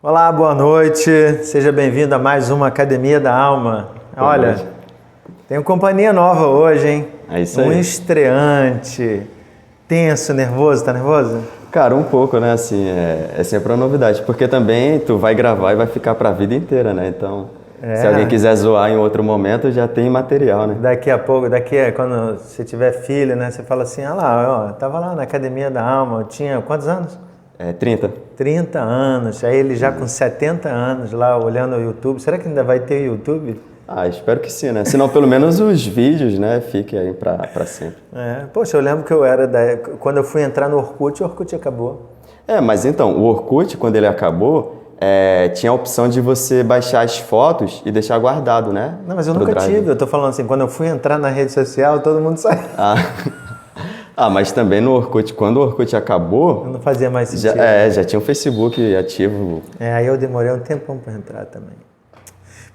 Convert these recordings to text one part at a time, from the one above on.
Olá, boa noite. Seja bem-vindo a mais uma Academia da Alma. Olha, tenho companhia nova hoje, hein? É isso Um aí. estreante. Tenso, nervoso, tá nervoso? Cara, um pouco, né? Assim, é sempre uma novidade, porque também tu vai gravar e vai ficar pra vida inteira, né? Então, se alguém quiser zoar em outro momento, já tem material, né? Daqui a pouco, quando você tiver filho, né? Você fala assim, ah lá, ó, tava lá na Academia da Alma, eu tinha quantos anos? 30. 30 anos, aí ele já com 70 anos lá olhando o YouTube. Será que ainda vai ter YouTube? Ah, espero que sim, né? Senão pelo menos os vídeos, né? Fiquem aí pra sempre. Poxa, eu lembro que quando eu fui entrar no Orkut, o Orkut acabou. Mas então, o Orkut, quando ele acabou, tinha a opção de você baixar as fotos e deixar guardado, né? Não, mas eu Pro nunca Drive. tive. Eu tô falando assim, quando eu fui entrar na rede social, todo mundo saiu. Mas também no Orkut, quando o Orkut acabou, Não fazia mais sentido. já tinha o Facebook ativo. Aí eu demorei um tempão para entrar também.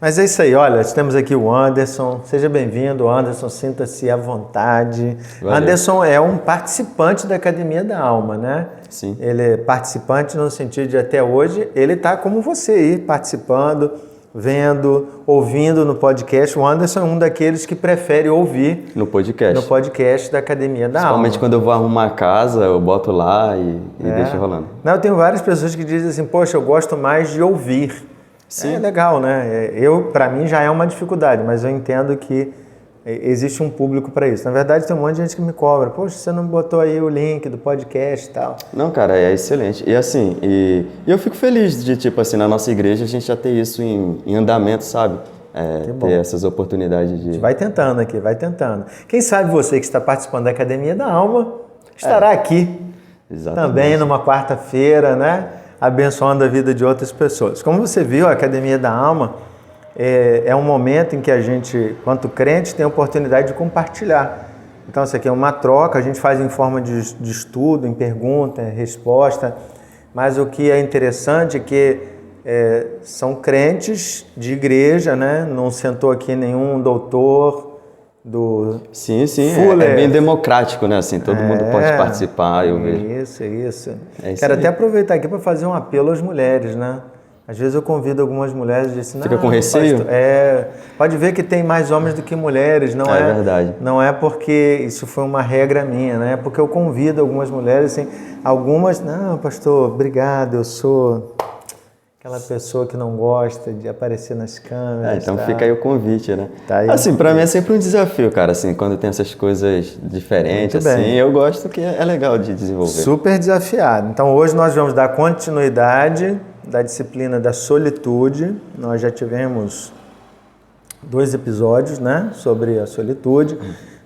Mas é isso aí, olha, temos aqui o Anderson. Seja bem-vindo, Anderson, sinta-se à vontade. Valeu. Anderson é um participante da Academia da Alma, né? Sim. Ele é participante no sentido de até hoje, ele está como você aí, participando, vendo, ouvindo no podcast. O Anderson é um daqueles que prefere ouvir No podcast. no podcast da Academia da Alma. Principalmente quando eu vou arrumar a casa, eu boto lá e deixo rolando. Não, eu tenho várias pessoas que dizem assim, poxa, eu gosto mais de ouvir. Sim. É legal, né? Para mim já é uma dificuldade, mas eu entendo que existe um público para isso. Na verdade, tem um monte de gente que me cobra. Poxa, você não botou aí o link do podcast e tal. Não, cara, é excelente. E assim, e eu fico feliz de, tipo assim, na nossa igreja a gente já ter isso em andamento, sabe? Ter essas oportunidades de... Vai tentando aqui, vai tentando. Quem sabe você que está participando da Academia da Alma estará aqui Exatamente. também numa quarta-feira, né? Abençoando a vida de outras pessoas. Como você viu, a Academia da Alma é um momento em que a gente, quanto crente, tem a oportunidade de compartilhar. Então, isso aqui é uma troca, a gente faz em forma de estudo, em pergunta, resposta, mas o que é interessante é que são crentes de igreja, né? Não sentou aqui nenhum doutor do... Sim, Fuller. é bem democrático, né? Assim, todo mundo pode participar, eu vejo. Isso. Isso Quero aí. até aproveitar aqui para fazer um apelo às mulheres, né? Às vezes eu convido algumas mulheres e dizem, Fica com receio? Pode ver que tem mais homens do que mulheres, não é? É verdade. Não é porque isso foi uma regra minha, né? É porque eu convido algumas mulheres, assim, algumas, não, pastor, obrigado, eu sou aquela pessoa que não gosta de aparecer nas câmeras. Então tá? fica aí o convite, né? Tá aí. Assim, pra mim é sempre um desafio, cara, assim, quando tem essas coisas diferentes, Muito assim, bem. eu gosto que é legal de desenvolver. Super desafiado. Então hoje nós vamos dar continuidade da disciplina da solitude. Nós já tivemos 2 episódios, né, sobre a solitude.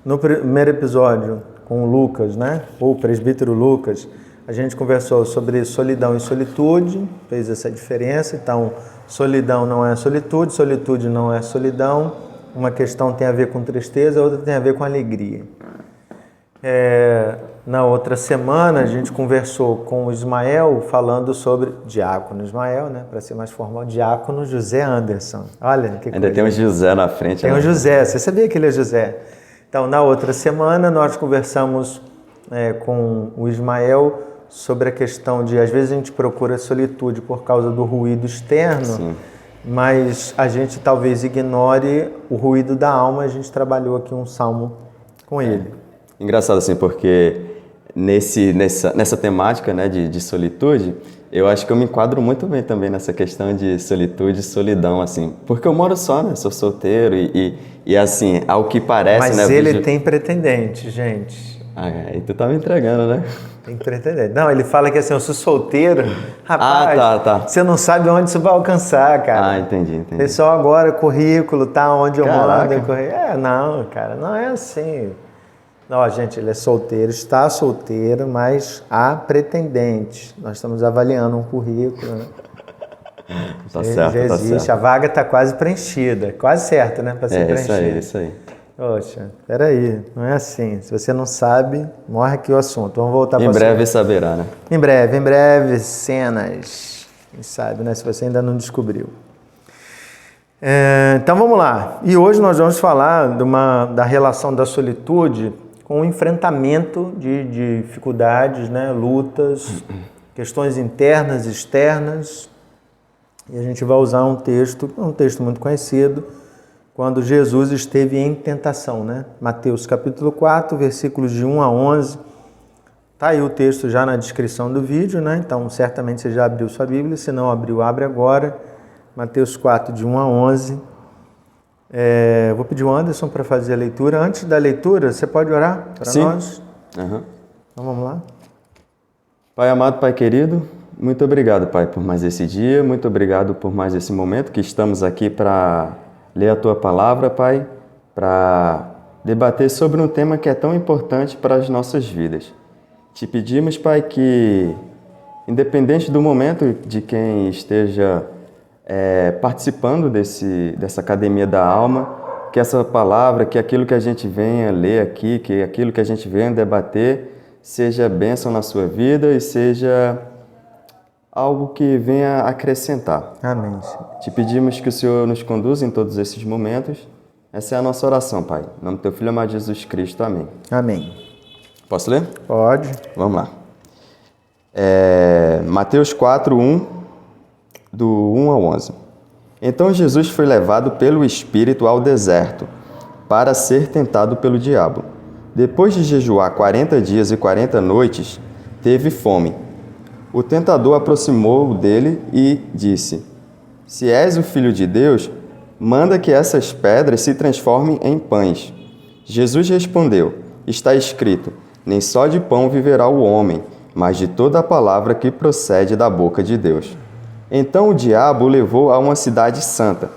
No primeiro episódio com o Lucas, né, ou o presbítero Lucas, a gente conversou sobre solidão e solitude, fez essa diferença. Então, solidão não é solitude não é solidão. Uma questão tem a ver com tristeza, a outra tem a ver com alegria. Na outra semana, a gente conversou com o Ismael, falando sobre diácono Ismael, né? Para ser mais formal, diácono José Anderson. Olha que Ainda coisa. tem um José na frente. Tem né? o José, você sabia que ele é José? Então, na outra semana, nós conversamos com o Ismael sobre a questão de, às vezes, a gente procura solitude por causa do ruído externo, Sim. mas a gente talvez ignore o ruído da alma. A gente trabalhou aqui um salmo com ele. Engraçado assim, porque nessa temática, né, de solitude, eu acho que eu me enquadro muito bem também nessa questão de solitude e solidão, assim, porque eu moro só, né, sou solteiro e assim, ao que parece, Mas né... ele tem pretendente, gente. Aí tu tá me entregando, né? Tem pretendente. Não, ele fala que assim, eu sou solteiro. Rapaz, tá. você não sabe onde isso vai alcançar, cara. Entendi. Pessoal agora, currículo, tá onde eu Caraca. moro. Não, cara, não é assim. Não, gente, ele é solteiro, está solteiro, mas há pretendente. Nós estamos avaliando um currículo, né? Tá certo, Já tá existe, certo. a vaga está quase preenchida, quase certa, né, para ser preenchida. Isso aí. Poxa, peraí, não é assim. Se você não sabe, morre aqui o assunto. Vamos voltar para Em breve saberá, né? Em breve, cenas. Quem sabe, né? Se você ainda não descobriu. Então vamos lá. E hoje nós vamos falar da relação da solitude com o enfrentamento de dificuldades, né? Lutas, questões internas, externas. E a gente vai usar um texto muito conhecido, quando Jesus esteve em tentação, né? Mateus capítulo 4, versículos de 1 a 11. Tá aí o texto já na descrição do vídeo, né? Então, certamente você já abriu sua Bíblia. Se não abriu, abre agora. Mateus 4, de 1 a 11. Vou pedir o Anderson para fazer a leitura. Antes da leitura, você pode orar para nós? Uhum. Então, vamos lá. Pai amado, Pai querido, muito obrigado, Pai, por mais esse dia. Muito obrigado por mais esse momento que estamos aqui para ler a Tua palavra, Pai, para debater sobre um tema que é tão importante para as nossas vidas. Te pedimos, Pai, que, independente do momento de quem esteja participando dessa academia da alma, que essa palavra, que aquilo que a gente venha ler aqui, que aquilo que a gente venha debater, seja bênção na sua vida e seja algo que venha acrescentar. Amém, Senhor. Te pedimos que o Senhor nos conduza em todos esses momentos. Essa é a nossa oração, Pai. Em nome do Teu Filho amado Jesus Cristo. Amém. Amém. Posso ler? Pode. Vamos lá. Mateus 4, 1, do 1 ao 11. Então Jesus foi levado pelo Espírito ao deserto, para ser tentado pelo diabo. Depois de jejuar 40 dias e 40 noites, teve fome. O tentador aproximou dele e disse: Se és o Filho de Deus, manda que essas pedras se transformem em pães. Jesus respondeu: Está escrito, nem só de pão viverá o homem, mas de toda a palavra que procede da boca de Deus. Então o diabo o levou a uma cidade santa,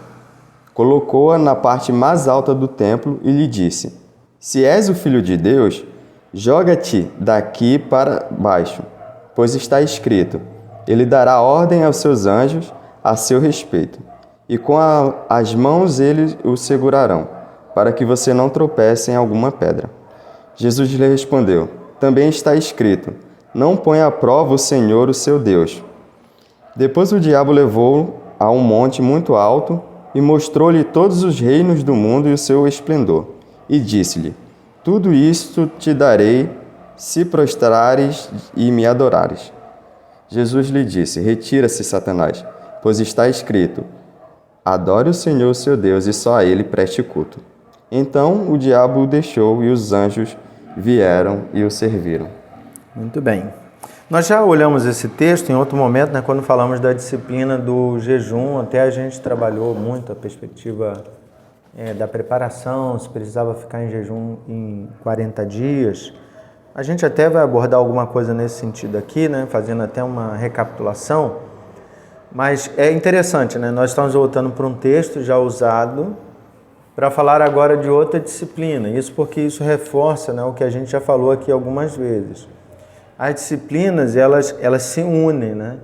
colocou-a na parte mais alta do templo e lhe disse: Se és o Filho de Deus, joga-te daqui para baixo, pois está escrito, ele dará ordem aos seus anjos a seu respeito, e com as mãos eles o segurarão, para que você não tropece em alguma pedra. Jesus lhe respondeu: Também está escrito, não ponha à prova o Senhor, o seu Deus. Depois o diabo levou-o a um monte muito alto e mostrou-lhe todos os reinos do mundo e o seu esplendor, e disse-lhe: Tudo isto te darei, se prostrares e me adorares. Jesus lhe disse: Retira-se, Satanás, pois está escrito, adore o Senhor, seu Deus, e só a ele preste culto. Então o diabo o deixou e os anjos vieram e o serviram. Muito bem. Nós já olhamos esse texto em outro momento, né, quando falamos da disciplina do jejum. Até a gente trabalhou muito a perspectiva da preparação, se precisava ficar em jejum em 40 dias. A gente até vai abordar alguma coisa nesse sentido aqui, né, fazendo até uma recapitulação. Mas é interessante, né? Nós estamos voltando para um texto já usado para falar agora de outra disciplina. Isso porque isso reforça, né, o que a gente já falou aqui algumas vezes. As disciplinas, elas se unem, né?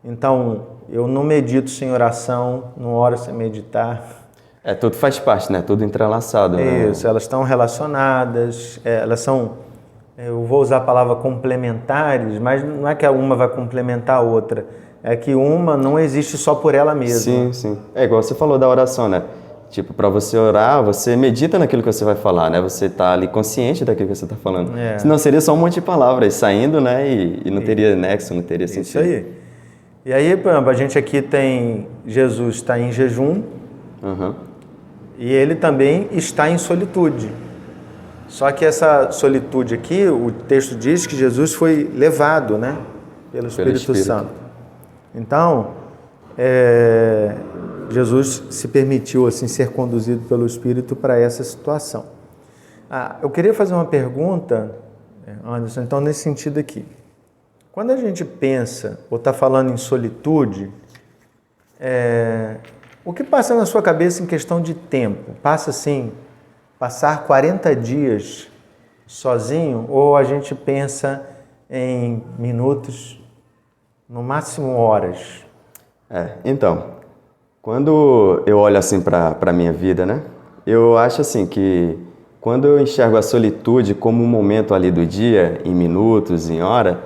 Então, eu não medito sem oração, não oro sem meditar. Tudo faz parte, né? Tudo entrelaçado. Né? Isso, elas estão relacionadas, elas são, eu vou usar a palavra complementares, mas não é que uma vai complementar a outra, é que uma não existe só por ela mesma. Sim, sim. É igual você falou da oração, né? Tipo, para você orar, você medita naquilo que você vai falar, né? Você tá ali consciente daquilo que você tá falando. Senão seria só um monte de palavras saindo, né? E não teria nexo, não teria sentido. Isso aí. E aí, por exemplo, a gente aqui tem Jesus está em jejum e ele também está em solitude. Só que essa solitude aqui, o texto diz que Jesus foi levado, né? Pelo Espírito Santo. Então, Jesus se permitiu assim ser conduzido pelo Espírito para essa situação. Eu queria fazer uma pergunta, Anderson, então nesse sentido aqui. Quando a gente pensa ou está falando em solitude, o que passa na sua cabeça em questão de tempo? Passa assim, passar 40 dias sozinho ou a gente pensa em minutos, no máximo horas? Então, quando eu olho assim para a minha vida, né? Eu acho assim que quando eu enxergo a solitude como um momento ali do dia, em minutos, em hora,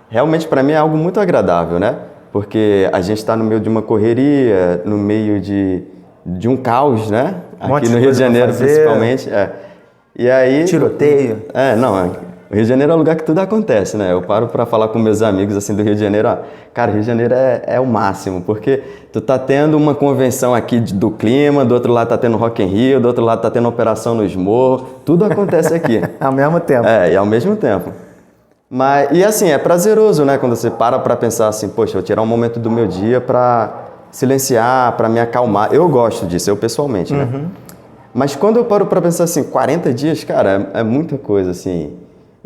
realmente para mim é algo muito agradável, né? Porque a gente está no meio de uma correria, no meio de um caos, né? Aqui no Rio de Janeiro, principalmente. E aí... Tiroteio. O Rio de Janeiro é um lugar que tudo acontece, né? Eu paro para falar com meus amigos assim do Rio de Janeiro, ó, cara, Rio de Janeiro é o máximo, porque tu tá tendo uma convenção aqui do clima, do outro lado tá tendo Rock in Rio, do outro lado tá tendo operação no Morros, tudo acontece aqui. Ao mesmo tempo. E ao mesmo tempo. Mas, e assim, é prazeroso, né? Quando você para pensar assim, poxa, vou tirar um momento do meu dia para silenciar, para me acalmar. Eu gosto disso, eu pessoalmente, né? Mas quando eu paro para pensar assim, 40 dias, cara, é muita coisa, assim.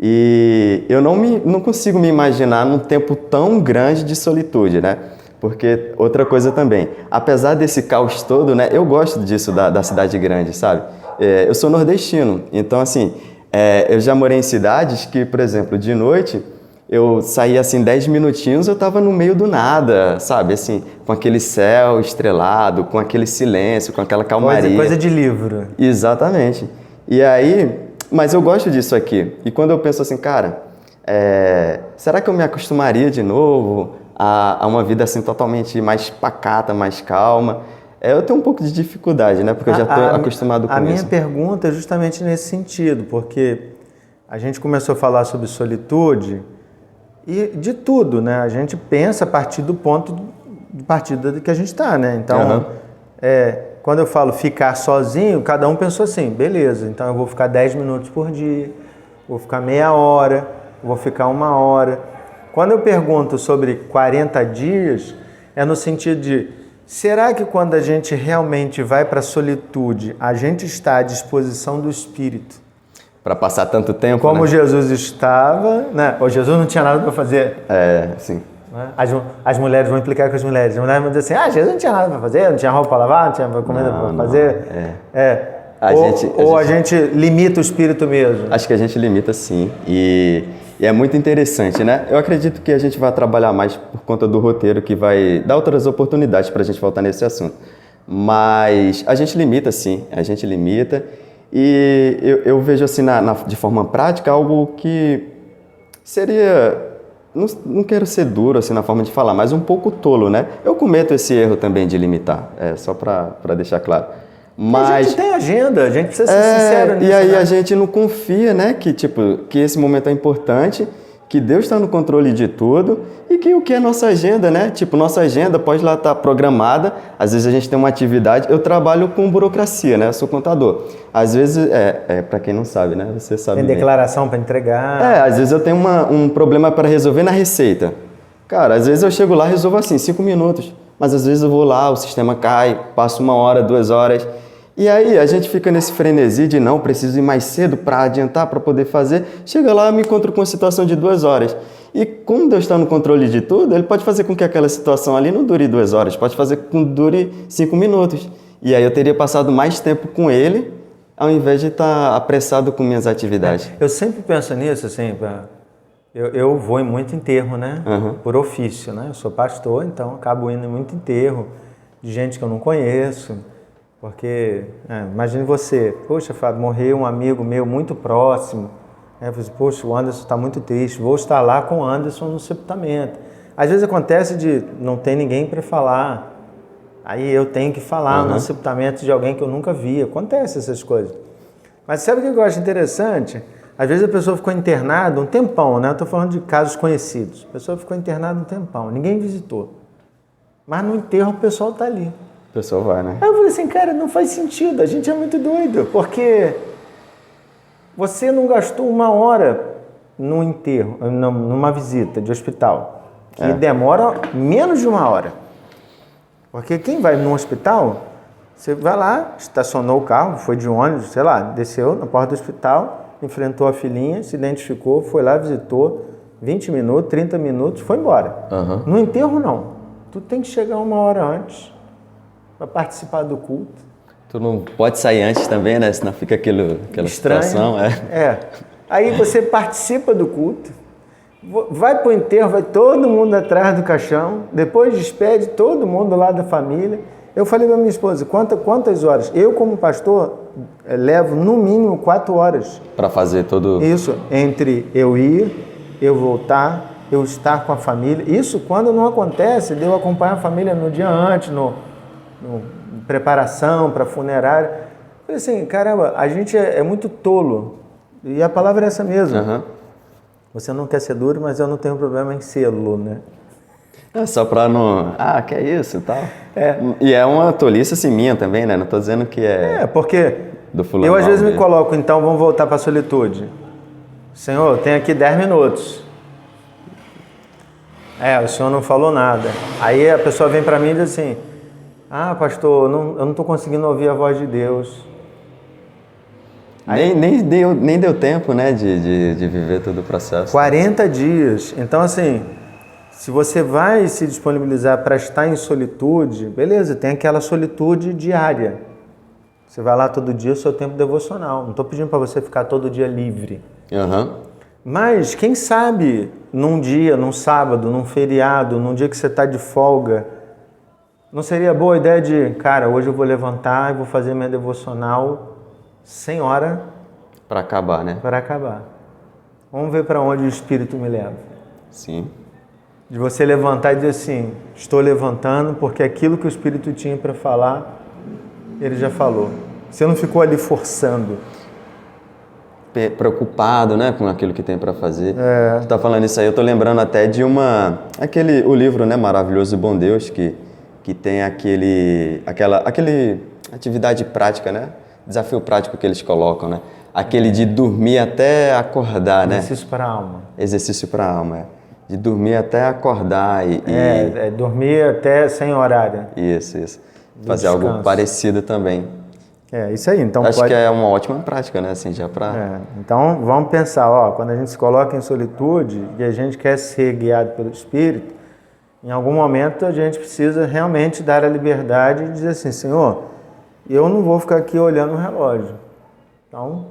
E eu não consigo me imaginar num tempo tão grande de solitude, né? Porque outra coisa também, apesar desse caos todo, né? Eu gosto disso da cidade grande, sabe? Eu sou nordestino, então assim, eu já morei em cidades que, por exemplo, de noite, eu saía assim 10 minutinhos, eu tava no meio do nada, sabe? Assim, com aquele céu estrelado, com aquele silêncio, com aquela calmaria. Coisa de livro. Exatamente. E aí... Mas eu gosto disso aqui. E quando eu penso assim, cara, será que eu me acostumaria de novo a uma vida assim totalmente mais pacata, mais calma? Eu tenho um pouco de dificuldade, né? Porque eu já estou acostumado com isso. A minha pergunta é justamente nesse sentido, porque a gente começou a falar sobre solitude e de tudo, né? A gente pensa a partir do ponto de partida que a gente está, né? Então, quando eu falo ficar sozinho, cada um pensou assim, beleza, então eu vou ficar 10 minutos por dia, vou ficar meia hora, vou ficar 1 hora. Quando eu pergunto sobre 40 dias, é no sentido de, será que quando a gente realmente vai para a solitude, a gente está à disposição do Espírito? Para passar tanto tempo, como né? Jesus estava, né? Ou Jesus não tinha nada para fazer. Sim. As mulheres vão implicar com as mulheres. As mulheres vão dizer assim, Jesus não tinha nada para fazer, não tinha roupa para lavar, não tinha comida para fazer. A gente limita o espírito mesmo. Acho que a gente limita sim. E é muito interessante, né? Eu acredito que a gente vai trabalhar mais por conta do roteiro que vai dar outras oportunidades para a gente voltar nesse assunto. Mas a gente limita sim, a gente limita. E eu vejo assim de forma prática algo que seria... Não quero ser duro assim na forma de falar, mas um pouco tolo, né? Eu cometo esse erro também de limitar, só para deixar claro. Mas a gente tem agenda, a gente precisa ser sincero nisso. E aí, né? A gente não confia, né? Que esse momento é importante, que Deus está no controle de tudo e que o que é nossa agenda, né? Tipo, nossa agenda pode lá estar programada. Às vezes a gente tem uma atividade. Eu trabalho com burocracia, né? Eu sou contador. Às vezes, para quem não sabe, né? Você sabe. Tem bem. declaração para entregar. Às vezes eu tenho um problema para resolver na Receita. Cara, às vezes eu chego lá e resolvo assim, 5 minutos. Mas às vezes eu vou lá, o sistema cai, passo 1 hora, 2 horas. E aí a gente fica nesse frenesi de não, preciso ir mais cedo para adiantar, para poder fazer. Chega lá e me encontro com uma situação de 2 horas. E como Deus está no controle de tudo, Ele pode fazer com que aquela situação ali não dure 2 horas, pode fazer com que dure 5 minutos. E aí eu teria passado mais tempo com Ele, ao invés de estar apressado com minhas atividades. Eu sempre penso nisso, assim, eu vou em muito enterro, né? Por ofício, né? Eu sou pastor, então acabo indo em muito enterro de gente que eu não conheço. Porque, imagine você, poxa, Fábio, morreu um amigo meu muito próximo. Eu falei, poxa, o Anderson está muito triste, vou estar lá com o Anderson no sepultamento. Às vezes acontece de não ter ninguém para falar, aí eu tenho que falar no sepultamento de alguém que eu nunca vi. Acontece essas coisas. Mas sabe o que eu acho interessante? Às vezes a pessoa ficou internada um tempão, né? Eu estou falando de casos conhecidos. A pessoa ficou internada um tempão, ninguém visitou. Mas no enterro o pessoal está ali. O pessoal vai, né? Aí eu falei assim, cara, não faz sentido, a gente é muito doido, porque você não gastou 1 hora num enterro, numa visita de hospital, que demora menos de 1 hora. Porque quem vai num hospital, você vai lá, estacionou o carro, foi de ônibus, sei lá, desceu na porta do hospital, enfrentou a filhinha, se identificou, foi lá, visitou, 20 minutos, 30 minutos, foi embora. No enterro, não. Tu tem que chegar 1 hora antes para participar do culto. Tu não pode sair antes também, né? Senão fica aquela estranho, situação. Aí você participa do culto, vai para o enterro, vai todo mundo atrás do caixão, depois despede todo mundo lá da família. Eu falei para minha esposa, quantas horas? Eu, como pastor, levo no mínimo 4 horas. Para fazer todo... Isso, entre eu ir, eu voltar, eu estar com a família. Isso quando não acontece, de eu acompanhar a família no dia antes, no preparação para funerária. Eu falei assim, caramba, a gente é muito tolo. E a palavra é essa mesmo. Você não quer ser duro, mas eu não tenho problema em sê-lo, né? É só pra não... Ah, que é isso e tal. E é uma tolice assim minha também, né? Não tô dizendo que é... Porque do fulano eu às vezes me mesmo. coloco, então vamos voltar para a solitude. Senhor, tem aqui 10 minutos. O senhor não falou nada. Aí a pessoa vem para mim e diz assim, pastor, eu não estou conseguindo ouvir a voz de Deus. Nem deu tempo, né, de viver todo o processo. 40 dias. Então, assim, se você vai se disponibilizar para estar em solitude, beleza, tem aquela solitude diária. Você vai lá todo dia, o seu tempo devocional. Não estou pedindo para você ficar todo dia livre. Mas, quem sabe, num dia, num sábado, num feriado, num dia que você está de folga, não seria boa ideia de, cara, hoje eu vou levantar e vou fazer minha devocional sem hora. Para acabar, né? Para acabar. Vamos ver para onde o Espírito me leva. Sim. De você levantar e dizer assim, estou levantando porque aquilo que o Espírito tinha para falar, ele já falou. Você não ficou ali forçando. Preocupado, né, com aquilo que tem para fazer. Tu tá falando isso aí, eu tô lembrando até de o livro, né, Maravilhoso e Bom Deus, que tem aquela atividade prática, né? Desafio prático que eles colocam, né? Aquele de dormir até acordar, né? Exercício para a alma. Exercício para a alma, De dormir até acordar dormir até sem horário. Isso. Fazer algo parecido também. Isso aí. Então Acho que é uma ótima prática, né? Assim, já para... Então, vamos pensar, quando a gente se coloca em solitude e a gente quer ser guiado pelo Espírito, em algum momento a gente precisa realmente dar a liberdade de dizer assim, Senhor, eu não vou ficar aqui olhando o relógio. Então,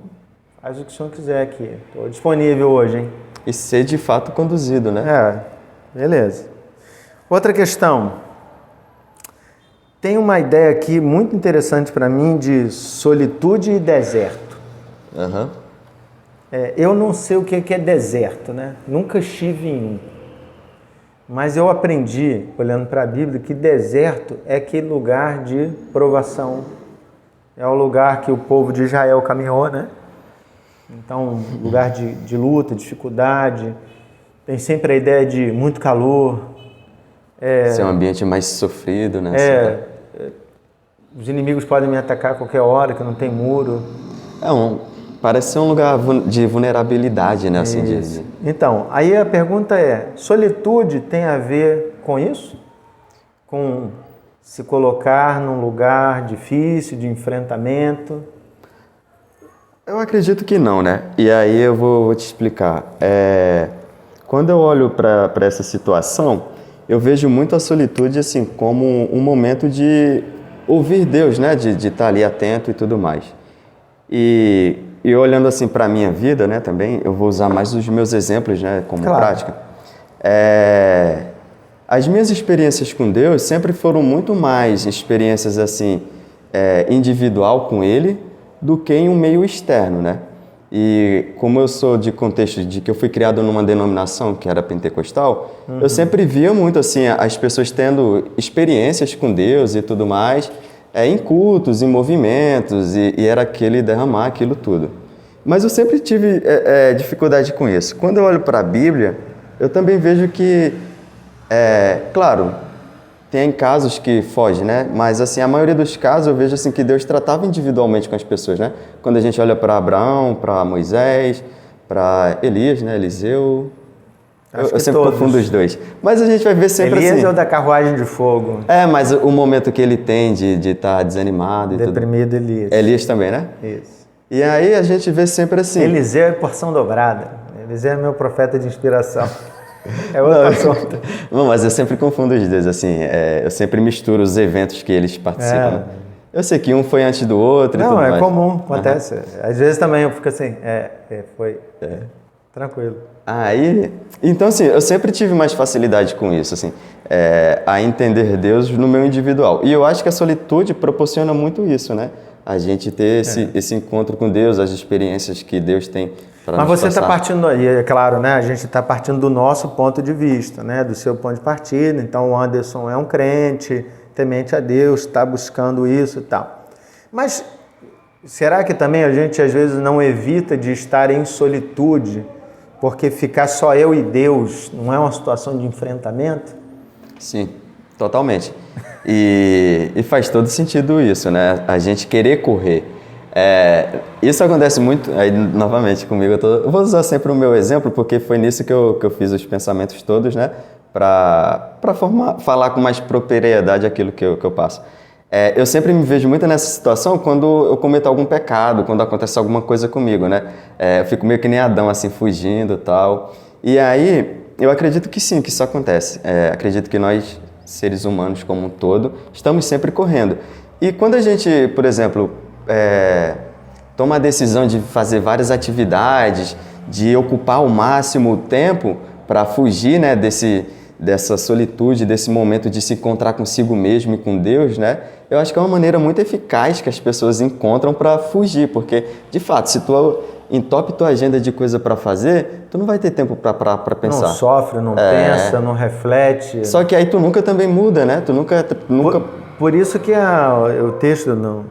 faz o que o Senhor quiser aqui. Estou disponível hoje, hein? E ser de fato conduzido, né? Beleza. Outra questão. Tem uma ideia aqui muito interessante para mim de solitude e deserto. Eu não sei o que é deserto, né? Nunca estive em um. Mas eu aprendi, olhando para a Bíblia, que deserto é aquele lugar de provação. É o lugar que o povo de Israel caminhou, né? Então, lugar de luta, dificuldade. Tem sempre a ideia de muito calor. Ser um ambiente mais sofrido, né? Os inimigos podem me atacar a qualquer hora, que não tem muro. Parece ser um lugar de vulnerabilidade, né? Assim, Então, aí a pergunta é, solitude tem a ver com isso? Com se colocar num lugar difícil, de enfrentamento? Eu acredito que não, né? E aí eu vou te explicar. Quando eu olho para essa situação, eu vejo muito a solitude assim como um momento de ouvir Deus, né? De estar ali atento e tudo mais. E olhando assim para a minha vida, né? Também eu vou usar mais os meus exemplos, né? Como prática. As minhas experiências com Deus sempre foram muito mais experiências assim individual com Ele do que em um meio externo, né? E como eu sou de contexto de que eu fui criado numa denominação que era pentecostal, eu sempre via muito assim as pessoas tendo experiências com Deus e tudo mais, em cultos, em movimentos, e era aquele derramar aquilo tudo. Mas eu sempre tive dificuldade com isso. Quando eu olho para a Bíblia, eu também vejo que, claro, tem casos que fogem, né? Mas assim, a maioria dos casos eu vejo assim que Deus tratava individualmente com as pessoas, né? Quando a gente olha para Abraão, para Moisés, para Elias, né? Eliseu. Eu sempre confundo os dois. Mas a gente vai ver sempre Elias assim... é o da carruagem de fogo. Mas o momento que ele tem de estar desanimado e deprimido, tudo. Elias. Elias também, né? Isso. E aí a gente vê sempre assim... Eliseu é porção dobrada. Eliseu é meu profeta de inspiração. É outra assunto. Não, mas eu sempre confundo os dois, assim, eu sempre misturo os eventos que eles participam. Né? Eu sei que um foi antes do outro e tudo mais. Não, é comum, acontece. Às vezes também eu fico assim, foi tranquilo. Então assim, eu sempre tive mais facilidade com isso, assim, a entender Deus no meu individual. E eu acho que a solitude proporciona muito isso, né? A gente ter esse encontro com Deus, as experiências que Deus tem para nos passar. Mas você está partindo aí, é claro, né? A gente está partindo do nosso ponto de vista, né? Do seu ponto de partida. Então o Anderson é um crente, temente a Deus, está buscando isso e tal. Mas será que também a gente às vezes não evita de estar em solitude porque ficar só eu e Deus não é uma situação de enfrentamento? Sim, totalmente. E faz todo sentido isso, né? A gente querer correr. Isso acontece muito, aí novamente comigo, eu vou usar sempre o meu exemplo, porque foi nisso que eu fiz os pensamentos todos, né? Para falar com mais propriedade aquilo que eu passo. Eu sempre me vejo muito nessa situação quando eu cometo algum pecado, quando acontece alguma coisa comigo, né? Eu fico meio que nem Adão, assim, fugindo e tal. E aí, eu acredito que sim, que isso acontece. Acredito que nós, seres humanos como um todo, estamos sempre correndo. E quando a gente, por exemplo, toma a decisão de fazer várias atividades, de ocupar ao máximo o tempo para fugir, né, dessa solitude, desse momento de se encontrar consigo mesmo e com Deus, né? Eu acho que é uma maneira muito eficaz que as pessoas encontram para fugir, porque, de fato, se tu entope tua agenda de coisa para fazer, tu não vai ter tempo para pensar. Não sofre, não pensa, não reflete. Só que aí tu nunca também muda, né? Tu nunca... Por isso que o texto não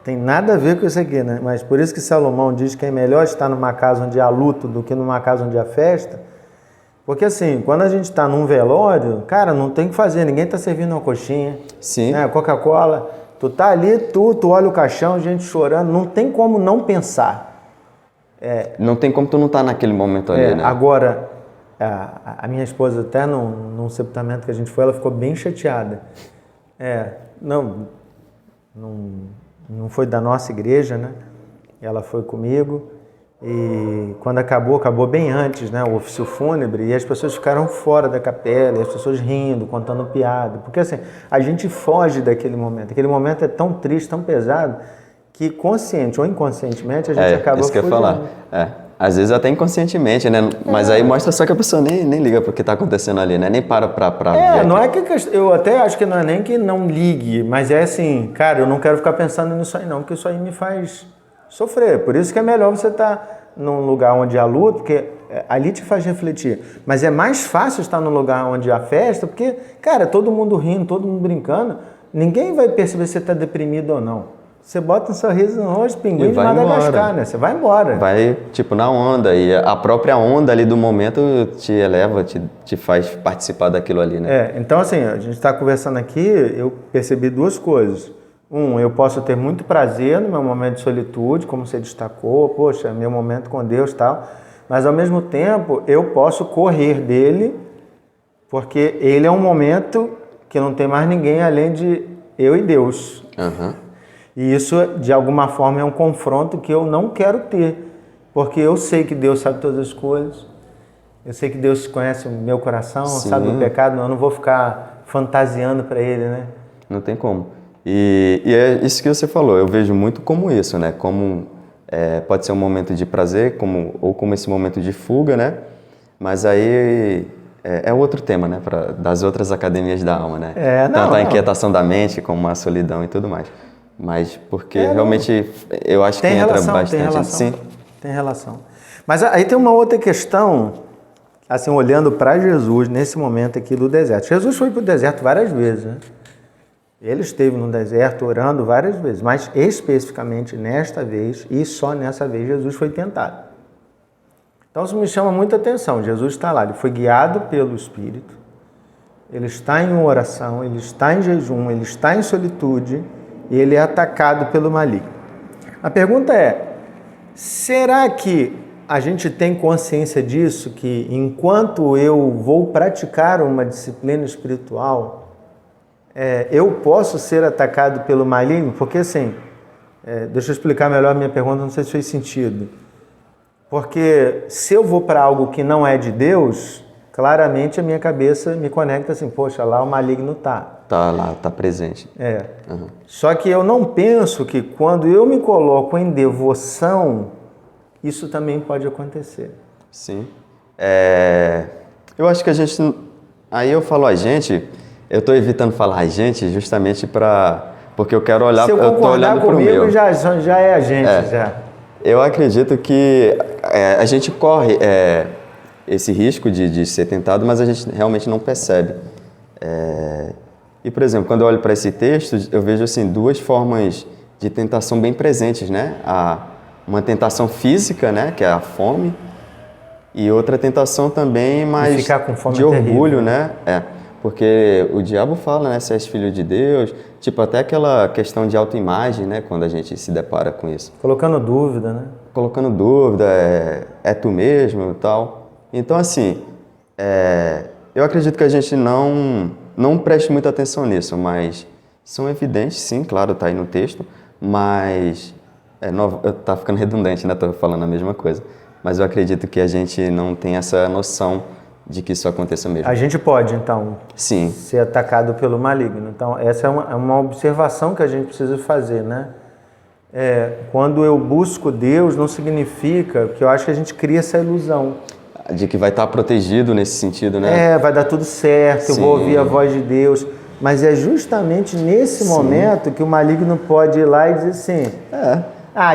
tem nada a ver com isso aqui, né? Mas por isso que Salomão diz que é melhor estar numa casa onde há luto do que numa casa onde há festa. Porque assim, quando a gente está num velório, cara, não tem o que fazer, ninguém está servindo uma coxinha, Sim. Né? Coca-Cola, tu tá ali, tu olha o caixão, gente chorando, não tem como não pensar. Não tem como tu não estar naquele momento ali, né? Agora, a minha esposa até num sepultamento que a gente foi, ela ficou bem chateada. Não foi da nossa igreja, né? Ela foi comigo. E quando acabou bem antes, né, o ofício fúnebre, e as pessoas ficaram fora da capela, e as pessoas rindo, contando piada, porque assim, a gente foge daquele momento, aquele momento é tão triste, tão pesado, que consciente ou inconscientemente a gente acaba isso que eu ia fugindo. falar. Às vezes até inconscientemente, né, mas aí mostra só que a pessoa nem liga pro que tá acontecendo ali, né, nem para ver não aqui. é que eu até acho que não é nem que não ligue, mas é assim, cara, eu não quero ficar pensando nisso aí não, porque isso aí me faz sofrer. Por isso que é melhor você estar num lugar onde há luto, porque ali te faz refletir. Mas é mais fácil estar num lugar onde há festa, porque, cara, todo mundo rindo, todo mundo brincando, ninguém vai perceber se você está deprimido ou não. Você bota um sorriso no rosto, pinguim de Madagascar, né? Você vai embora. Vai, tipo, na onda. E a própria onda ali do momento te eleva, te faz participar daquilo ali, né? Então, assim, a gente está conversando aqui, eu percebi duas coisas. Eu posso ter muito prazer no meu momento de solitude, como você destacou, poxa, meu momento com Deus e tal, mas ao mesmo tempo eu posso correr dele, porque ele é um momento que não tem mais ninguém além de eu e Deus. Uhum. E isso, de alguma forma, é um confronto que eu não quero ter, porque eu sei que Deus sabe todas as coisas, eu sei que Deus conhece o meu coração, Sim. sabe o pecado, eu não vou ficar fantasiando para ele, né? Não tem como. E é isso que você falou, eu vejo muito como isso, né? Como pode ser um momento de prazer, ou como esse momento de fuga, né? Mas aí é outro tema, né? Das outras academias da alma, né? Tanto a inquietação da mente, como a solidão e tudo mais. Mas porque realmente eu acho que entra bastante. Tem relação, sim. Tem relação. Mas aí tem uma outra questão, assim, olhando para Jesus nesse momento aqui do deserto. Jesus foi para o deserto várias vezes, né? Ele esteve no deserto orando várias vezes, mas especificamente nesta vez, e só nessa vez, Jesus foi tentado. Então isso me chama muita atenção. Jesus está lá, ele foi guiado pelo Espírito, ele está em oração, ele está em jejum, ele está em solitude e ele é atacado pelo maligno. A pergunta é, será que a gente tem consciência disso, que enquanto eu vou praticar uma disciplina espiritual, eu posso ser atacado pelo maligno? Porque assim, deixa eu explicar melhor a minha pergunta, não sei se fez sentido. Porque se eu vou para algo que não é de Deus, claramente a minha cabeça me conecta assim, poxa, lá o maligno tá. Tá lá, tá presente. Uhum. Só que eu não penso que quando eu me coloco em devoção, isso também pode acontecer. Sim. Eu acho que a gente... Aí eu falo a gente... Eu estou evitando falar a gente justamente porque eu quero olhar... Se eu concordar comigo, já é a gente, já. Eu acredito que a gente corre esse risco de ser tentado, mas a gente realmente não percebe. E, por exemplo, quando eu olho para esse texto, eu vejo assim, duas formas de tentação bem presentes, né? Uma tentação física, né? Que é a fome, E outra tentação também, mas ficar com fome de é orgulho, terrível. né? Porque o diabo fala, né? Se és filho de Deus, tipo, até aquela questão de autoimagem, né? Quando a gente se depara com isso. Colocando dúvida, né? Colocando dúvida, é tu mesmo e tal. Então, assim, eu acredito que a gente não preste muita atenção nisso, mas são evidentes, sim, claro, tá aí no texto, mas tá ficando redundante, né? Tô falando a mesma coisa. Mas eu acredito que a gente não tem essa noção de que isso aconteça mesmo. A gente pode, então, Sim. ser atacado pelo maligno. Então, essa é uma observação que a gente precisa fazer, né? Quando eu busco Deus, não significa que eu acho que a gente cria essa ilusão. De que vai estar protegido nesse sentido, né? Vai dar tudo certo, Sim. eu vou ouvir a voz de Deus. Mas é justamente nesse momento que o maligno pode ir lá e dizer assim...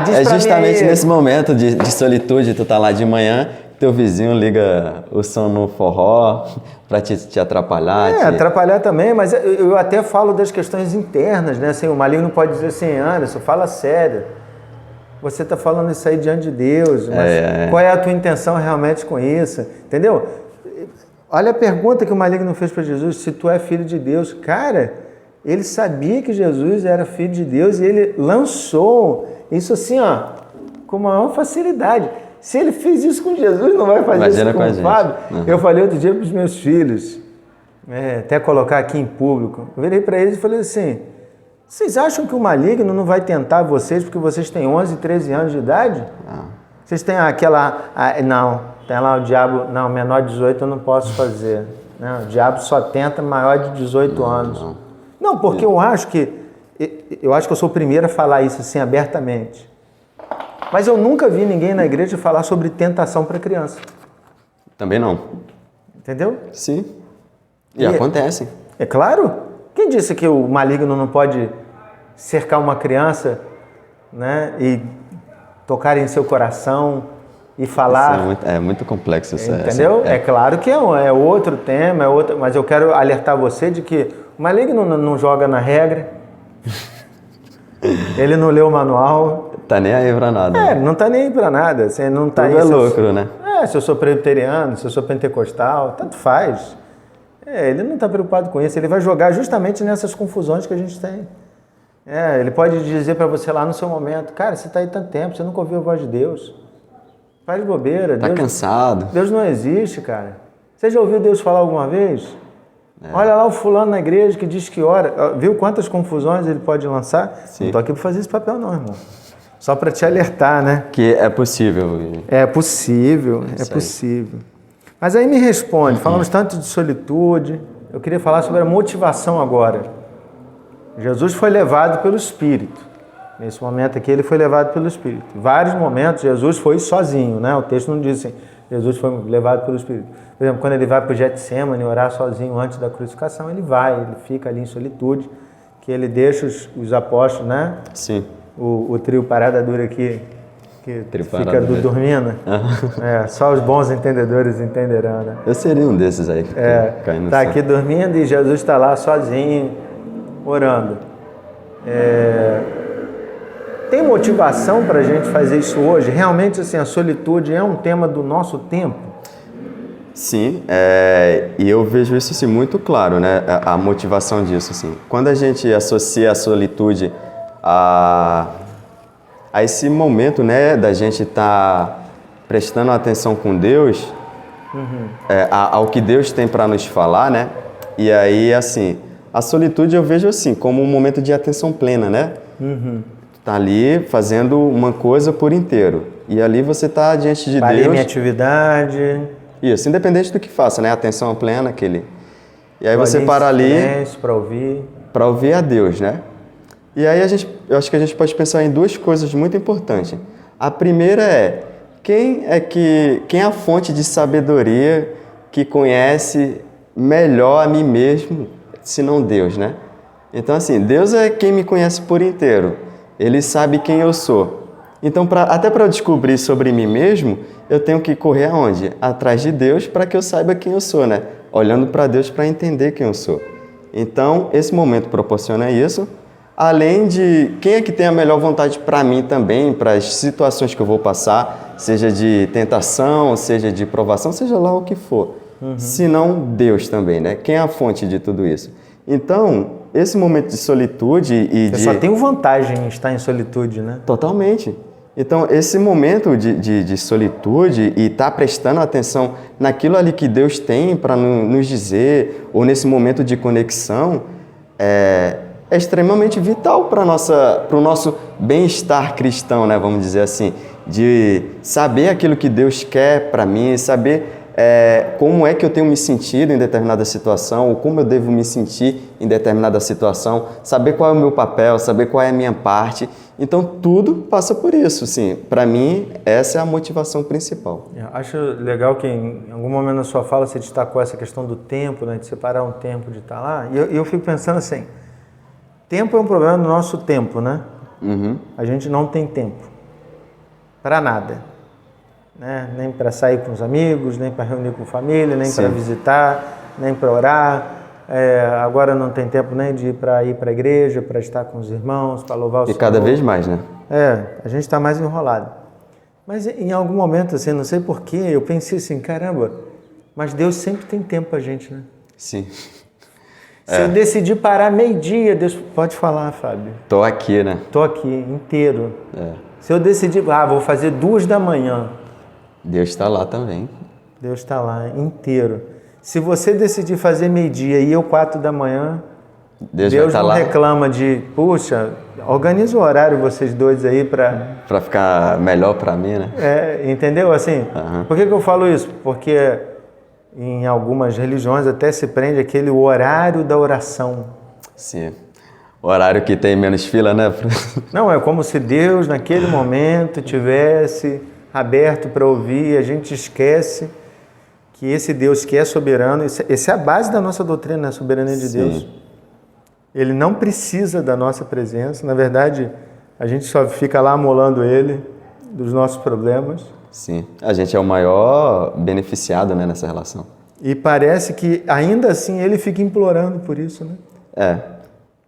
diz pra justamente mim aí. nesse momento de solitude, tu tá lá de manhã, teu vizinho liga o som no forró pra te atrapalhar. Atrapalhar também, mas eu até falo das questões internas, né? Assim, o maligno pode dizer assim, Anderson, fala sério. Você está falando isso aí diante de Deus, mas qual é a tua intenção realmente com isso? Entendeu? Olha a pergunta que o maligno fez para Jesus, se tu é filho de Deus. Cara, ele sabia que Jesus era filho de Deus e ele lançou isso assim, com maior facilidade. Se ele fez isso com Jesus, não vai fazer isso com o Fábio. Uhum. Eu falei outro dia para os meus filhos, até colocar aqui em público, eu virei para eles e falei assim, vocês acham que o maligno não vai tentar vocês porque vocês têm 11, 13 anos de idade? Vocês têm não, tem lá o diabo, não, menor de 18 eu não posso fazer. Não, o diabo só tenta maior de 18 anos. Não, porque eu acho que eu sou o primeiro a falar isso assim abertamente. Mas eu nunca vi ninguém na igreja falar sobre tentação para criança. Também não. Entendeu? Sim. E acontece. É claro. Quem disse que o maligno não pode cercar uma criança, né, e tocar em seu coração e falar? É muito complexo isso. Entendeu? É claro que é outro tema, mas eu quero alertar você de que o maligno não joga na regra, ele não lê o manual. Tá nem aí pra nada. Não tá nem aí pra nada. Assim, não tá Tudo aí, é lucro, né? Se eu sou presbiteriano, se eu sou pentecostal, tanto faz. Ele não está preocupado com isso, ele vai jogar justamente nessas confusões que a gente tem. Ele pode dizer para você lá no seu momento, cara, você está aí tanto tempo, você nunca ouviu a voz de Deus. Faz bobeira. Tá cansado. Deus não existe, cara. Você já ouviu Deus falar alguma vez? Olha lá o fulano na igreja que diz que ora. Viu quantas confusões ele pode lançar? Sim. Não estou aqui para fazer esse papel não, irmão. Só para te alertar, né? Que é possível. É possível. Mas aí me responde, falamos tanto de solitude, eu queria falar sobre a motivação agora. Jesus foi levado pelo Espírito. Nesse momento aqui ele foi levado pelo Espírito. Em vários momentos Jesus foi sozinho, né? O texto não diz assim, Jesus foi levado pelo Espírito. Por exemplo, quando ele vai para o Getsemane orar sozinho antes da crucificação, ele fica ali em solitude, que ele deixa os apóstolos, né? Sim. O trio parada dura aqui, que fica dormindo. Uhum. Só os bons entendedores entenderão, né? Eu seria um desses aí. Caindo tá aqui dormindo e Jesus está lá sozinho, orando. Tem motivação para a gente fazer isso hoje? Realmente, assim, a solitude é um tema do nosso tempo? Sim, e eu vejo isso assim, muito claro, né? A motivação disso. Assim. Quando a gente associa a solitude a esse momento, né, da gente estar prestando atenção com Deus, ao que Deus tem para nos falar, né? E aí, assim, a solitude eu vejo assim, como um momento de atenção plena, né? Tá ali fazendo uma coisa por inteiro. E ali você tá diante de Deus. Parei minha atividade. Isso, independente do que faça, né? Atenção plena, aquele. E aí você para ali para ouvir a Deus, né? E aí eu acho que a gente pode pensar em duas coisas muito importantes. A primeira quem é a fonte de sabedoria que conhece melhor a mim mesmo, se não Deus, né? Então, assim, Deus é quem me conhece por inteiro. Ele sabe quem eu sou. Então, até para eu descobrir sobre mim mesmo, eu tenho que correr aonde? Atrás de Deus para que eu saiba quem eu sou, né? Olhando para Deus para entender quem eu sou. Então, esse momento proporciona isso. além de quem é que tem a melhor vontade para mim também, para as situações que eu vou passar, seja de tentação, seja de provação, seja lá o que for. Se não Deus também, né? Quem é a fonte de tudo isso? Então, esse momento de solitude e Você só tem vantagem em estar em solitude, né? Totalmente. Então, esse momento de solitude e estar prestando atenção naquilo ali que Deus tem para nos dizer, ou nesse momento de conexão, é extremamente vital para o nosso bem-estar cristão, né? Vamos dizer assim, de saber aquilo que Deus quer para mim, saber como é que eu tenho me sentido em determinada situação, ou como eu devo me sentir em determinada situação, saber qual é o meu papel, saber qual é a minha parte. Então, tudo passa por isso, sim. Para mim, essa é a motivação principal. Eu acho legal que em algum momento na sua fala você destacou essa questão do tempo, né? De separar um tempo de estar lá. E eu fico pensando assim, tempo é um problema do nosso tempo, né? A gente não tem tempo para nada. Né? Nem para sair com os amigos, nem para reunir com família, nem para visitar, nem para orar. Agora não tem tempo nem de ir para a igreja, para estar com os irmãos, para louvar o Senhor. E cada vez mais, né? A gente está mais enrolado. Mas em algum momento, assim, não sei porquê, eu pensei assim, caramba, mas Deus sempre tem tempo para a gente, né? Sim. Se eu decidir parar meio-dia, Deus pode falar, Fábio. Tô aqui, né? Tô aqui, inteiro. Se eu decidir, vou fazer 2 da manhã. Deus está lá também. Deus está lá, inteiro. Se você decidir fazer meio-dia e eu 4 da manhã, Deus não reclama de, puxa, organiza o horário vocês dois aí para ficar melhor para mim, né? Entendeu? Assim, por que eu falo isso? Porque em algumas religiões até se prende aquele horário da oração. Sim. O horário que tem menos fila, né? Não, é como se Deus naquele momento tivesse aberto para ouvir, a gente esquece que esse Deus que é soberano, essa é a base da nossa doutrina, a soberania de Deus. Ele não precisa da nossa presença, na verdade, a gente só fica lá amolando Ele dos nossos problemas. Sim, a gente é o maior beneficiado, né, nessa relação. E parece que ainda assim Ele fica implorando por isso, né?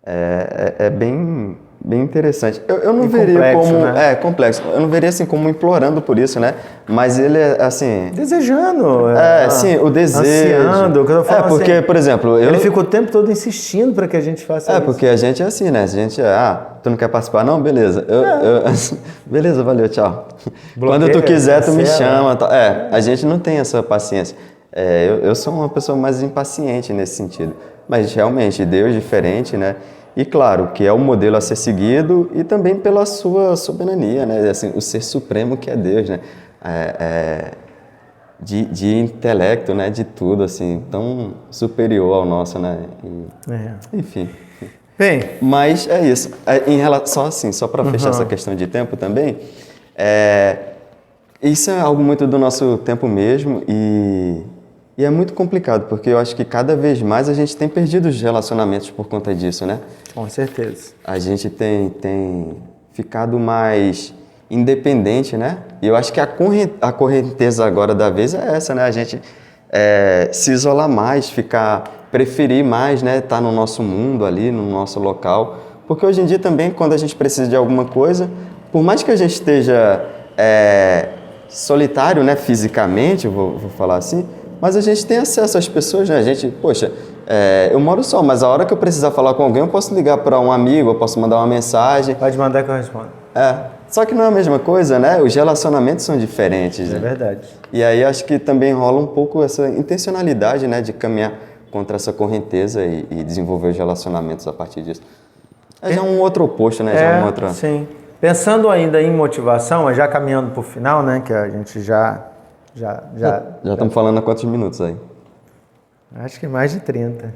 É bem interessante. Eu não veria complexo, como... né? Complexo. Eu não veria assim como implorando por isso, né? Mas ele é assim... Desejando. Sim, o desejo. Ansiando. O que eu falo porque, assim, por exemplo... Ele fica o tempo todo insistindo para que a gente faça isso. Porque a gente é assim, né? A gente tu não quer participar? Não? Beleza. Beleza, valeu, tchau. Quando tu quiser, tu me chama. A gente não tem essa paciência. Eu sou uma pessoa mais impaciente nesse sentido. Mas realmente, Deus é diferente, né? E claro, que é o modelo a ser seguido e também pela sua soberania, né? Assim, o ser supremo que é Deus, né? De intelecto, né? De tudo, assim, tão superior ao nosso, né? Enfim. Bem, mas é isso. Em relação, só para fechar essa questão de tempo também, isso é algo muito do nosso tempo mesmo e é muito complicado, porque eu acho que cada vez mais a gente tem perdido os relacionamentos por conta disso, né? Com certeza. A gente tem ficado mais independente, né? E eu acho que a correnteza agora da vez é essa, né? A gente se isolar mais, preferir mais, né? Estar no nosso mundo ali, no nosso local. Porque hoje em dia também, quando a gente precisa de alguma coisa, por mais que a gente esteja solitário, né? Fisicamente, vou falar assim, mas a gente tem acesso às pessoas, né? A gente, poxa, eu moro só, mas a hora que eu precisar falar com alguém, eu posso ligar para um amigo, eu posso mandar uma mensagem. Pode mandar que eu respondo. Só que não é a mesma coisa, né? Os relacionamentos são diferentes. É verdade. E aí acho que também rola um pouco essa intencionalidade, né? De caminhar contra essa correnteza e desenvolver os relacionamentos a partir disso. Já um outro oposto, né? Já uma outra... Sim. Pensando ainda em motivação, já caminhando para o final, né? Que a gente já estamos falando há quantos minutos aí? Acho que mais de 30.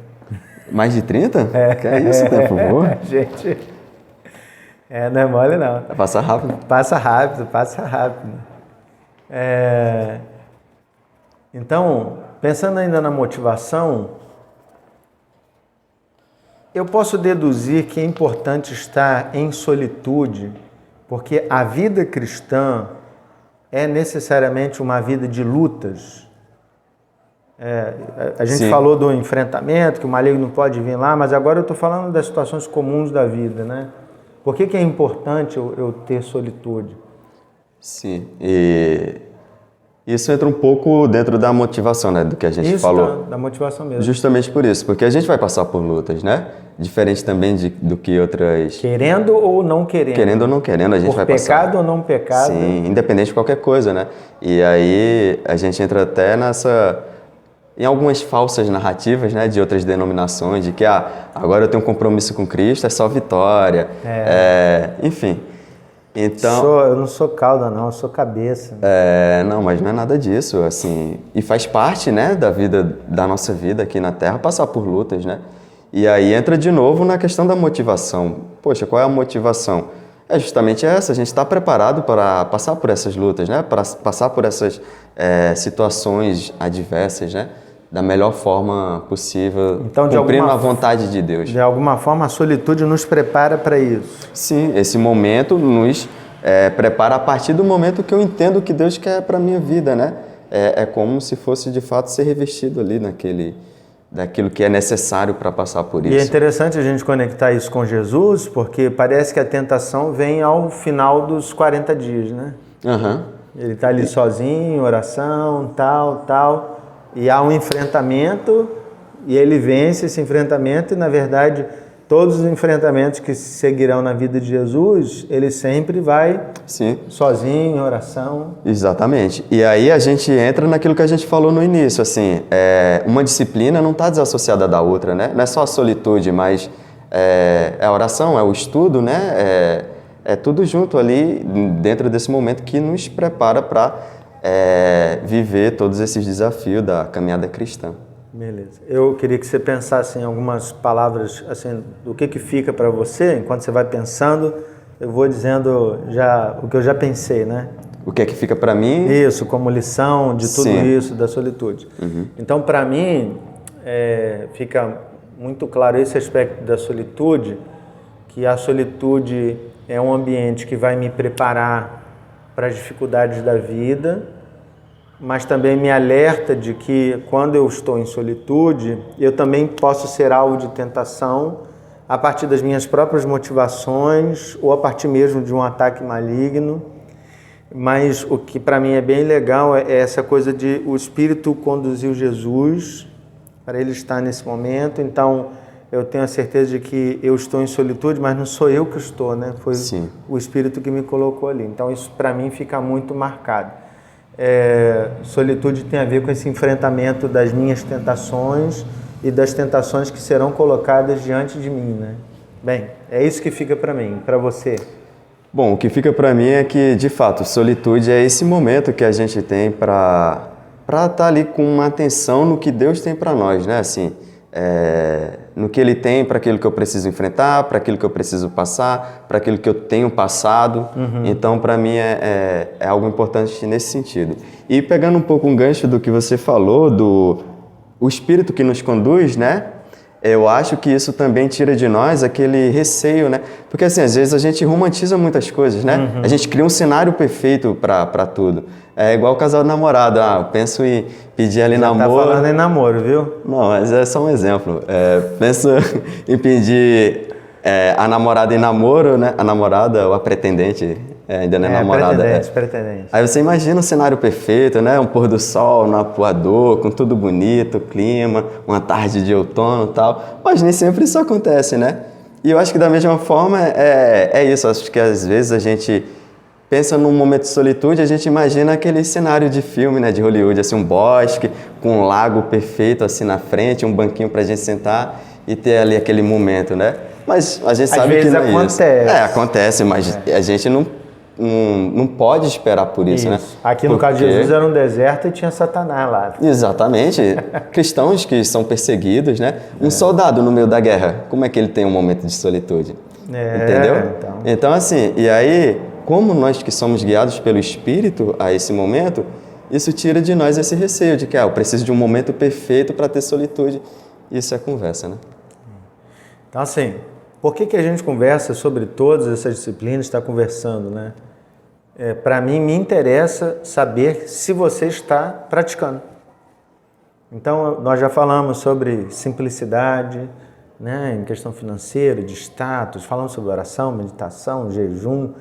Mais de 30? Que é isso, tempo voa? Gente, não é mole não. Passa rápido. Passa rápido. Então, pensando ainda na motivação, eu posso deduzir que é importante estar em solitude, porque a vida cristã é necessariamente uma vida de lutas. A gente Sim. falou do enfrentamento, que o maligno não pode vir lá, mas agora eu estou falando das situações comuns da vida, né? Por que é importante eu ter solitude? Sim, e isso entra um pouco dentro da motivação, né, do que a gente Isso, falou. da motivação mesmo. Justamente por isso, porque a gente vai passar por lutas, né? Diferente também do que outras... Querendo ou não querendo. Querendo ou não querendo, a gente vai passar. Por pecado ou não pecado. Sim, independente de qualquer coisa, né? E aí a gente entra até em algumas falsas narrativas, né, de outras denominações, de que agora eu tenho um compromisso com Cristo, é só vitória. Enfim. Então, Eu não sou cauda, não, eu sou cabeça. não, mas não é nada disso, assim, e faz parte, né, da nossa vida aqui na Terra, passar por lutas, né? E aí entra de novo na questão da motivação. Poxa, qual é a motivação? É justamente essa, a gente está preparado para passar por essas lutas, né? Para passar por essas situações adversas, né? Da melhor forma possível, Então, cumprindo a vontade de Deus. De alguma forma, a solitude nos prepara para isso. Sim, esse momento nos prepara a partir do momento que eu entendo o que Deus quer para a minha vida, né? É como se fosse, de fato, ser revestido ali daquilo que é necessário para passar por isso. E é interessante a gente conectar isso com Jesus, porque parece que a tentação vem ao final dos 40 dias, né? Uhum. Ele está ali sozinho, oração, tal, e há um enfrentamento, e ele vence esse enfrentamento, e na verdade, todos os enfrentamentos que seguirão na vida de Jesus, ele sempre vai sozinho, em oração. Exatamente. E aí a gente entra naquilo que a gente falou no início, assim, uma disciplina não está desassociada da outra, né? Não é só a solitude, mas é a oração, é o estudo, né? É tudo junto ali dentro desse momento que nos prepara para viver todos esses desafios da caminhada cristã. Beleza. Eu queria que você pensasse em algumas palavras, assim, do que fica para você. Enquanto você vai pensando, eu vou dizendo já o que eu já pensei, né? O que é que fica para mim? Isso, como lição de tudo Sim. isso, da solitude. Uhum. Então, para mim, fica muito claro esse aspecto da solitude, que a solitude é um ambiente que vai me preparar para as dificuldades da vida, mas também me alerta de que quando eu estou em solitude, eu também posso ser alvo de tentação a partir das minhas próprias motivações ou a partir mesmo de um ataque maligno. Mas o que para mim é bem legal é essa coisa de o Espírito conduziu Jesus para ele estar nesse momento. Então eu tenho a certeza de que eu estou em solitude, mas não sou eu que estou, né? Foi Sim. o Espírito que me colocou ali. Então isso para mim fica muito marcado. Solitude tem a ver com esse enfrentamento das minhas tentações e das tentações que serão colocadas diante de mim, né? Bem, é isso que fica para mim, para você. Bom, o que fica para mim é que, de fato, solitude é esse momento que a gente tem para estar ali com uma atenção no que Deus tem para nós, né? Assim, no que Ele tem para aquilo que eu preciso enfrentar, para aquilo que eu preciso passar, para aquilo que eu tenho passado. Uhum. Então, para mim, é algo importante nesse sentido. E pegando um pouco um gancho do que você falou, o Espírito que nos conduz, né? Eu acho que isso também tira de nós aquele receio, né? Porque, assim, às vezes a gente romantiza muitas coisas, né? Uhum. A gente cria um cenário perfeito para tudo. É igual o casal de namorado. Eu penso em pedir ali namoro. Tá falando em namoro, viu? Não, mas é só um exemplo. Penso em pedir a namorada em namoro, né? A namorada ou a pretendente, ainda não é namorada. Pretendente. Aí você imagina um cenário perfeito, né? Um pôr do sol no apuador, com tudo bonito, clima, uma tarde de outono e tal. Mas nem sempre isso acontece, né? E eu acho que da mesma forma é isso. Acho que às vezes a gente pensa num momento de solitude, a gente imagina aquele cenário de filme, né? De Hollywood, assim, um bosque com um lago perfeito assim na frente, um banquinho pra gente sentar e ter ali aquele momento, né? Mas a gente sabe que não é isso. Acontece, mas a gente não pode esperar por isso, né? Aqui no caso de Jesus era um deserto e tinha Satanás lá. Exatamente. Cristãos que são perseguidos, né? Um soldado no meio da guerra, como é que ele tem um momento de solitude? Entendeu? Então, assim, e aí, como nós que somos guiados pelo Espírito a esse momento, isso tira de nós esse receio de que eu preciso de um momento perfeito para ter solitude. Isso é conversa, né? Então, assim, por que a gente conversa sobre todas essas disciplinas, está conversando, né? Para mim, me interessa saber se você está praticando. Então, nós já falamos sobre simplicidade, né, em questão financeira, de status, falamos sobre oração, meditação, jejum,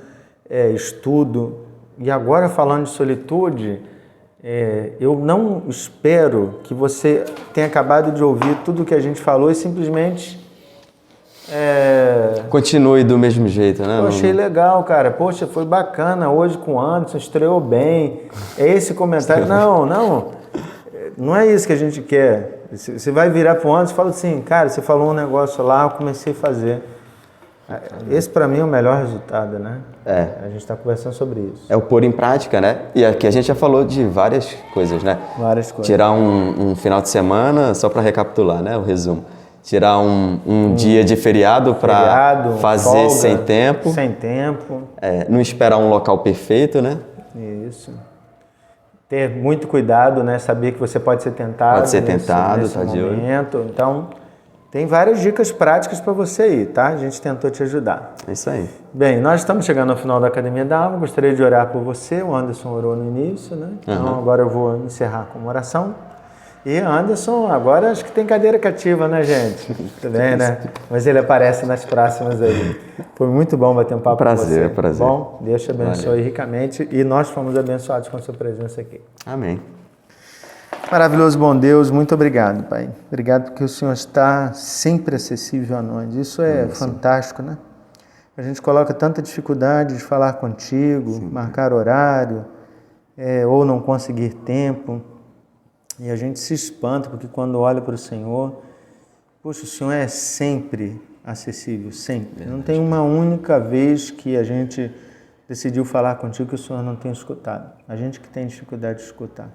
estudo. E agora, falando de solitude, eu não espero que você tenha acabado de ouvir tudo o que a gente falou e simplesmente... Continue do mesmo jeito, né? Eu achei legal, cara. Poxa, foi bacana hoje com o Anderson, estreou bem. É esse comentário. Não é isso que a gente quer. Você vai virar para o Anderson e fala assim, cara, você falou um negócio lá, eu comecei a fazer. Esse para mim é o melhor resultado, né? A gente está conversando sobre isso. É o pôr em prática, né? E aqui a gente já falou de várias coisas, né? Várias coisas. Tirar um final de semana, só para recapitular, né? O resumo. Tirar um dia de feriado para fazer folga, sem tempo. Sem tempo. Não esperar um local perfeito, né? Isso. Ter muito cuidado, né? Saber que você pode ser tentado. Pode ser tentado, nesse momento. Então, tem várias dicas práticas para você aí, tá? A gente tentou te ajudar. É isso aí. Bem, nós estamos chegando ao final da Academia da Alma. Gostaria de orar por você. O Anderson orou no início, né? Então, agora eu vou encerrar com uma oração. E Anderson, agora acho que tem cadeira cativa, né, gente? Tudo bem, né? Mas ele aparece nas próximas aí. Foi muito bom bater um papo com você. Prazer. Bom, Deus te abençoe ricamente e nós fomos abençoados com a sua presença aqui. Amém. Maravilhoso, bom Deus, muito obrigado, Pai. Obrigado porque o Senhor está sempre acessível a nós. Isso é fantástico, né? A gente coloca tanta dificuldade de falar contigo, marcar horário, ou não conseguir tempo. E a gente se espanta, porque quando olha para o Senhor, poxa, o Senhor é sempre acessível, sempre. Não tem uma única vez que a gente decidiu falar contigo que o Senhor não tem escutado. A gente que tem dificuldade de escutar.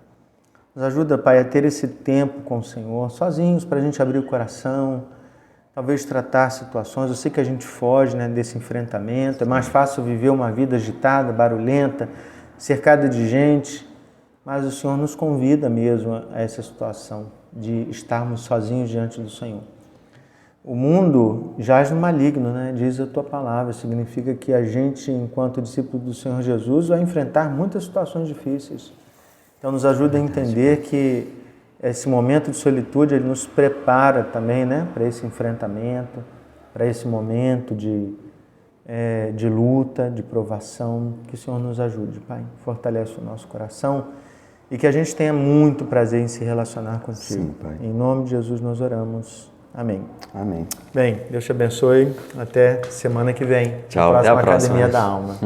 Nos ajuda, Pai, a ter esse tempo com o Senhor, sozinhos, para a gente abrir o coração, talvez tratar situações. Eu sei que a gente foge, né, desse enfrentamento, é mais fácil viver uma vida agitada, barulhenta, cercada de gente. Mas o Senhor nos convida mesmo a essa situação de estarmos sozinhos diante do Senhor. O mundo jaz no maligno, né? Diz a tua palavra. Significa que a gente, enquanto discípulo do Senhor Jesus, vai enfrentar muitas situações difíceis. Então nos ajuda a entender que esse momento de solitude, ele nos prepara também, né? Para esse enfrentamento, para esse momento de luta, de provação. Que o Senhor nos ajude, Pai. Fortalece o nosso coração. E que a gente tenha muito prazer em se relacionar contigo. Sim, Pai. Em nome de Jesus nós oramos. Amém. Amém. Bem, Deus te abençoe. Até semana que vem. Tchau, até a próxima. Academia da Alma.